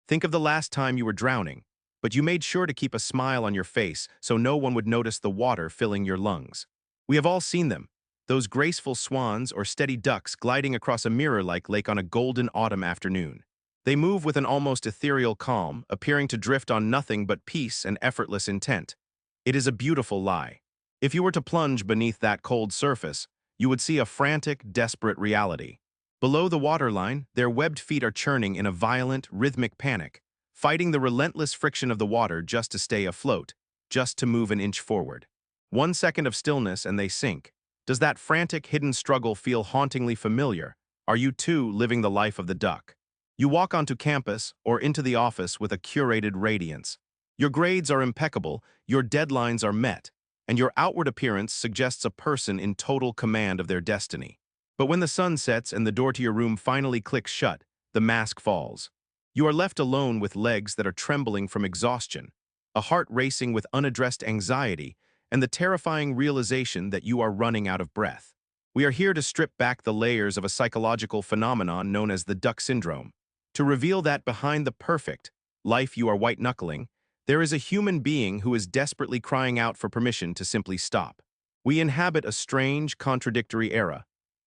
Think of the last time you were drowning, but you made sure to keep a smile on your face so no one would notice the water filling your lungs. We have all seen them, those graceful swans or steady ducks gliding across a mirror-like lake on a golden autumn afternoon. They move with an almost ethereal calm, appearing to drift on nothing but peace and effortless intent. It is a beautiful lie. If you were to plunge beneath that cold surface, you would see a frantic, desperate reality. Below the waterline, their webbed feet are churning in a violent, rhythmic panic, fighting the relentless friction of the water just to stay afloat, just to move an inch forward. 1 second of stillness and they sink. Does that frantic, hidden struggle feel hauntingly familiar? Are you too living the life of the duck? You walk onto campus or into the office with a curated radiance. Your grades are impeccable, your deadlines are met, and your outward appearance suggests a person in total command of their destiny. But when the sun sets and the door to your room finally clicks shut, the mask falls. You are left alone with legs that are trembling from exhaustion, a heart racing with unaddressed anxiety, and the terrifying realization that you are running out of breath. We are here to strip back the layers of a psychological phenomenon known as the duck syndrome, to reveal that behind the perfect life you are white-knuckling, there is a human being who is desperately crying out for permission to simply stop. We inhabit a strange, contradictory era.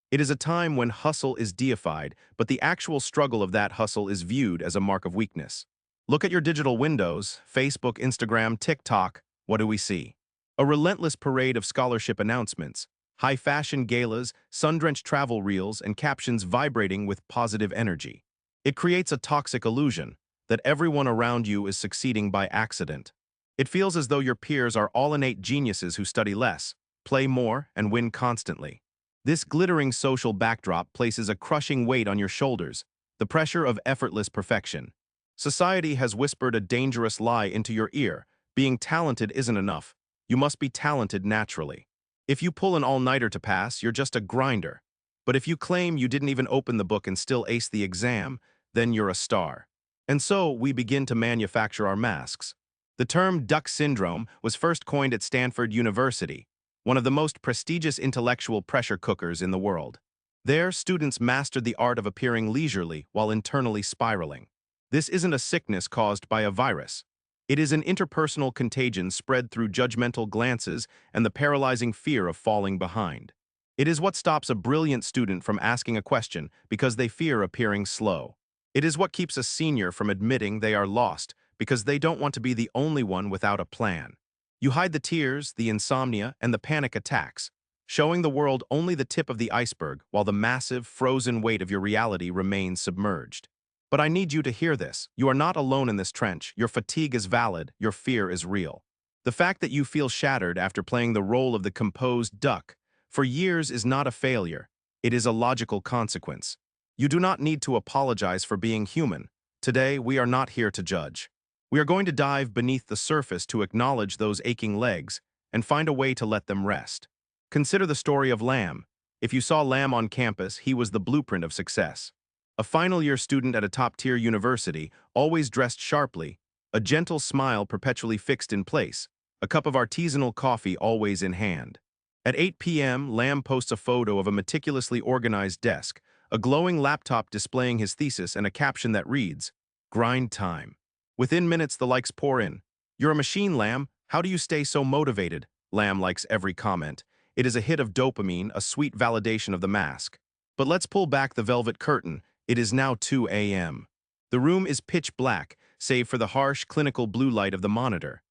It is a time when hustle is deified, but the actual struggle of that hustle is viewed as a mark of weakness. Look at your digital windows, Facebook, Instagram, TikTok. What do we see? A relentless parade of scholarship announcements, high-fashion galas, sun-drenched travel reels, and captions vibrating with positive energy. It creates a toxic illusion that everyone around you is succeeding by accident. It feels as though your peers are all innate geniuses who study less, play more, and win constantly. This glittering social backdrop places a crushing weight on your shoulders, the pressure of effortless perfection. Society has whispered a dangerous lie into your ear. Being talented isn't enough. You must be talented naturally. If you pull an all-nighter to pass, you're just a grinder. But if you claim you didn't even open the book and still ace the exam, then you're a star. And so we begin to manufacture our masks. The term duck syndrome was first coined at Stanford University, one of the most prestigious intellectual pressure cookers in the world. There, students mastered the art of appearing leisurely while internally spiraling. This isn't a sickness caused by a virus. It is an interpersonal contagion spread through judgmental glances and the paralyzing fear of falling behind. It is what stops a brilliant student from asking a question because they fear appearing slow. It is what keeps a senior from admitting they are lost because they don't want to be the only one without a plan. You hide the tears, the insomnia, and the panic attacks, showing the world only the tip of the iceberg while the massive, frozen weight of your reality remains submerged. But I need you to hear this. You are not alone in this trench. Your fatigue is valid. Your fear is real. The fact that you feel shattered after playing the role of the composed duck for years is not a failure. It is a logical consequence. You do not need to apologize for being human. Today, we are not here to judge. We are going to dive beneath the surface to acknowledge those aching legs and find a way to let them rest. Consider the story of Lamb. If you saw Lamb on campus, he was the blueprint of success. A final-year student at a top-tier university, always dressed sharply, a gentle smile perpetually fixed in place, a cup of artisanal coffee always in hand. At 8 p.m., Lamb posts a photo of a meticulously organized desk, a glowing laptop displaying his thesis, and a caption that reads, "Grind time." Within minutes, the likes pour in. "You're a machine, Lamb. How do you stay so motivated?" Lamb likes every comment. It is a hit of dopamine, a sweet validation of the mask. But let's pull back the velvet curtain. It is now 2 a.m. The room is pitch black, save for the harsh, clinical blue light of the monitor.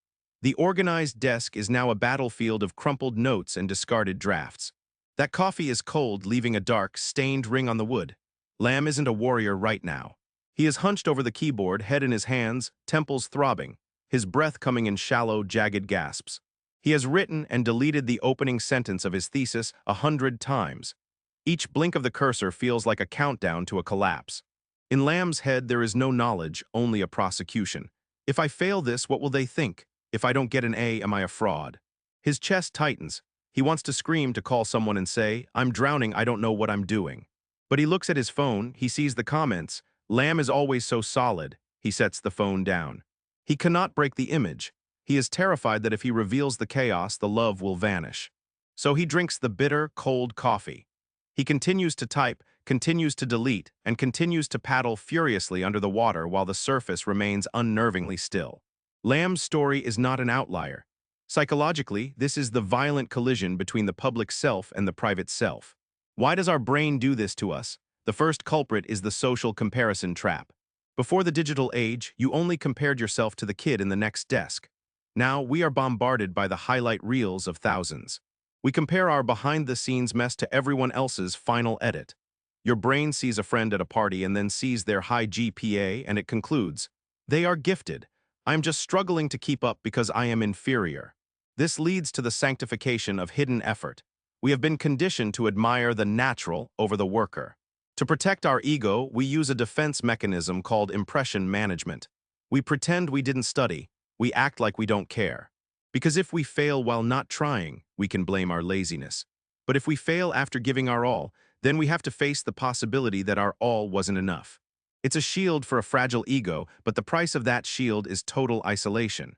The organized desk is now a battlefield of crumpled notes and discarded drafts. That coffee is cold, leaving a dark, stained ring on the wood. Lamb isn't a warrior right now. He is hunched over the keyboard, head in his hands, temples throbbing, his breath coming in shallow, jagged gasps. He has written and deleted the opening sentence of his thesis 100 times. Each blink of the cursor feels like a countdown to a collapse. In Lamb's head, there is no knowledge, only a prosecution. If I fail this, what will they think? If I don't get an A, am I a fraud? His chest tightens. He wants to scream, to call someone and say, "I'm drowning, I don't know what I'm doing." But he looks at his phone, he sees the comments. Lamb is always so solid. He sets the phone down. He cannot break the image. He is terrified that if he reveals the chaos, the love will vanish. So he drinks the bitter, cold coffee. He continues to type, continues to delete, and continues to paddle furiously under the water while the surface remains unnervingly still. Lamb's story is not an outlier. Psychologically, this is the violent collision between the public self and the private self. Why does our brain do this to us? The first culprit is the social comparison trap. Before the digital age, you only compared yourself to the kid in the next desk. Now, we are bombarded by the highlight reels of thousands. We compare our behind-the-scenes mess to everyone else's final edit. Your brain sees a friend at a party and then sees their high GPA and it concludes, "They are gifted. I'm just struggling to keep up because I am inferior." This leads to the sanctification of hidden effort. We have been conditioned to admire the natural over the worker. To protect our ego, we use a defense mechanism called impression management. We pretend we didn't study. We act like we don't care. Because if we fail while not trying, we can blame our laziness. But if we fail after giving our all, then we have to face the possibility that our all wasn't enough. It's a shield for a fragile ego, but the price of that shield is total isolation.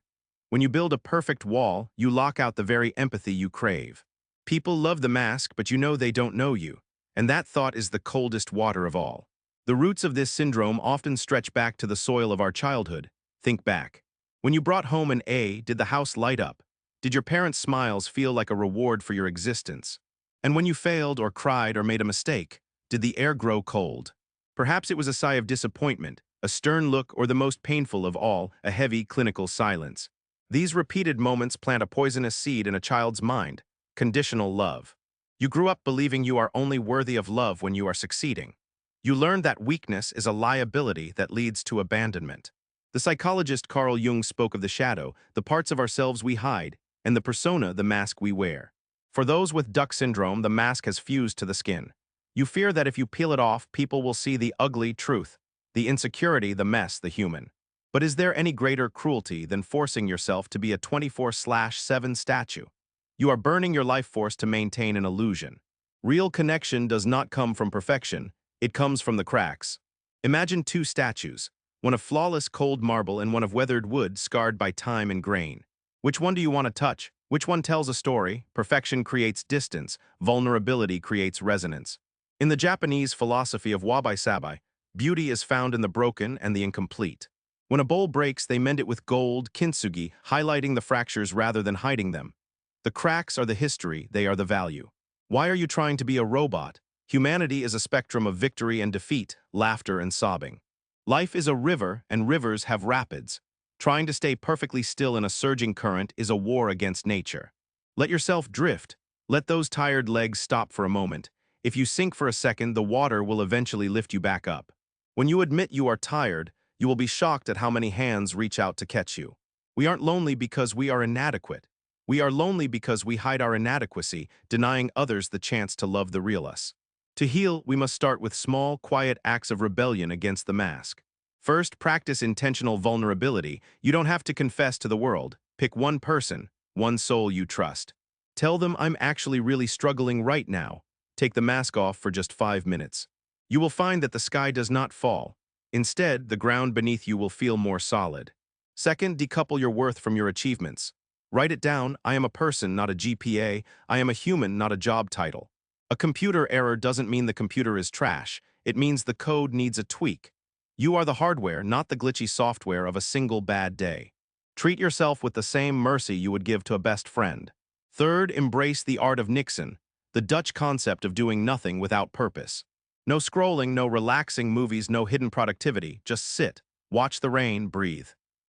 When you build a perfect wall, you lock out the very empathy you crave. People love the mask, but you know they don't know you. And that thought is the coldest water of all. The roots of this syndrome often stretch back to the soil of our childhood. Think back. When you brought home an A, did the house light up? Did your parents' smiles feel like a reward for your existence? And when you failed or cried or made a mistake, did the air grow cold? Perhaps it was a sigh of disappointment, a stern look, or the most painful of all, a heavy clinical silence. These repeated moments plant a poisonous seed in a child's mind, conditional love. You grew up believing you are only worthy of love when you are succeeding. You learned that weakness is a liability that leads to abandonment. The psychologist Carl Jung spoke of the shadow, the parts of ourselves we hide, and the persona, the mask we wear. For those with duck syndrome, the mask has fused to the skin. You fear that if you peel it off, people will see the ugly truth, the insecurity, the mess, the human. But is there any greater cruelty than forcing yourself to be a 24/7 statue? You are burning your life force to maintain an illusion. Real connection does not come from perfection, it comes from the cracks. Imagine two statues, one of flawless cold marble and one of weathered wood scarred by time and grain. Which one do you want to touch? Which one tells a story? Perfection creates distance, vulnerability creates resonance. In the Japanese philosophy of wabi-sabi, beauty is found in the broken and the incomplete. When a bowl breaks, they mend it with gold, kintsugi, highlighting the fractures rather than hiding them. The cracks are the history, they are the value. Why are you trying to be a robot? Humanity is a spectrum of victory and defeat, laughter and sobbing. Life is a river, and rivers have rapids. Trying to stay perfectly still in a surging current is a war against nature. Let yourself drift. Let those tired legs stop for a moment. If you sink for a second, the water will eventually lift you back up. When you admit you are tired, you will be shocked at how many hands reach out to catch you. We aren't lonely because we are inadequate. We are lonely because we hide our inadequacy, denying others the chance to love the real us. To heal, we must start with small, quiet acts of rebellion against the mask. First, practice intentional vulnerability. You don't have to confess to the world. Pick one person, one soul you trust. Tell them, "I'm actually really struggling right now." Take the mask off for just 5 minutes. You will find that the sky does not fall. Instead, the ground beneath you will feel more solid. Second, decouple your worth from your achievements. Write it down. I am a person, not a GPA. I am a human, not a job title. A computer error doesn't mean the computer is trash. It means the code needs a tweak. You are the hardware, not the glitchy software of a single bad day. Treat yourself with the same mercy you would give to a best friend. Third, embrace the art of Nixon, the Dutch concept of doing nothing without purpose. No scrolling, no relaxing movies, no hidden productivity. Just sit, watch the rain, breathe.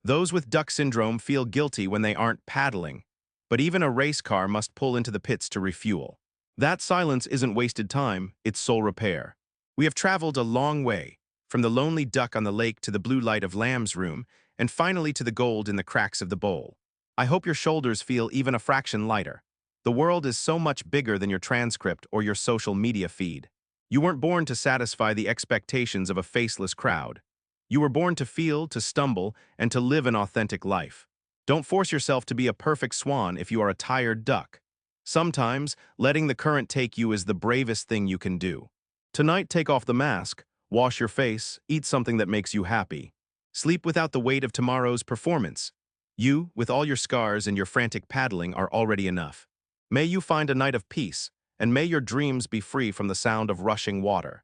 Those with duck syndrome feel guilty when they aren't paddling, but even a race car must pull into the pits to refuel. That silence isn't wasted time, it's soul repair. We have traveled a long way, from the lonely duck on the lake to the blue light of Lamb's room, and finally to the gold in the cracks of the bowl. I hope your shoulders feel even a fraction lighter. The world is so much bigger than your transcript or your social media feed. You weren't born to satisfy the expectations of a faceless crowd. You were born to feel, to stumble, and to live an authentic life. Don't force yourself to be a perfect swan if you are a tired duck. Sometimes, letting the current take you is the bravest thing you can do. Tonight, take off the mask, wash your face, eat something that makes you happy. Sleep without the weight of tomorrow's performance. You, with all your scars and your frantic paddling, are already enough. May you find a night of peace, and may your dreams be free from the sound of rushing water.